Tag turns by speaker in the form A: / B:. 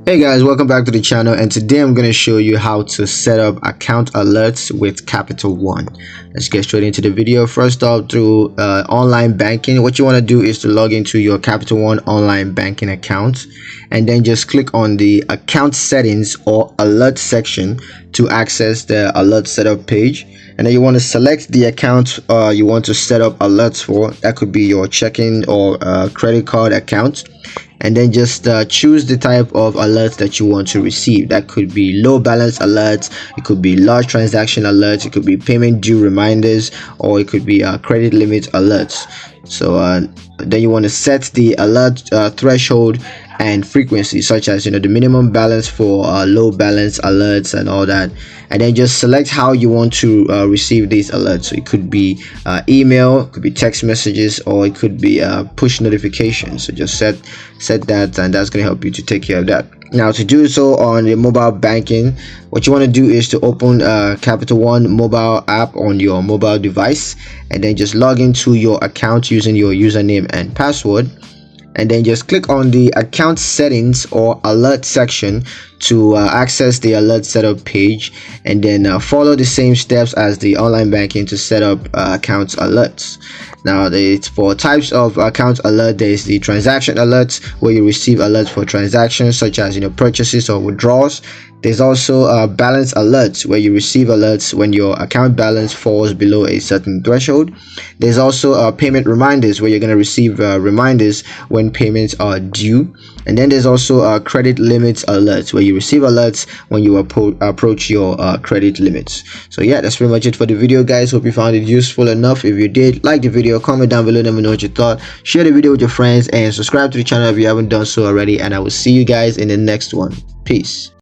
A: Hey guys, welcome back to the channel, and today I'm going to show you how to set up account alerts with Capital One. Let's get straight into the video. First off, through online banking, what you want to do is to log into your Capital One online banking account, and then just click on the account settings or alert section to access the alert setup page. And then you want to select the account you want to set up alerts for. That could be your checking or credit card account. And then just choose the type of alerts that you want to receive. That could be low balance alerts, it could be large transaction alerts, it could be payment due reminders, or it could be credit limit alerts. So then you want to set the alert threshold and frequency, such as the minimum balance for low balance alerts and all that. And then just select how you want to receive these alerts. So it could be email, it could be text messages, or it could be push notifications. So just set that, and that's going to help you to take care of that. Now, to do so on the mobile banking, what you want to do is to open Capital One mobile app on your mobile device, and then just log into your account using your username and password. And then just click on the account settings or alert section to access the alert setup page, and then follow the same steps as the online banking to set up account alerts. Now, it's for types of account alert. There is the transaction alerts, where you receive alerts for transactions such as purchases or withdrawals. There's also balance alerts, where you receive alerts when your account balance falls below a certain threshold. There's also payment reminders, where you're going to receive reminders when payments are due. And then there's also credit limits alerts, where you receive alerts when you approach your credit limits. So yeah, that's pretty much it for the video, guys. Hope you found it useful enough. If you did, like the video, comment down below, let me know what you thought, share the video with your friends, and subscribe to the channel if you haven't done so already. And I will see you guys in the next one. Peace.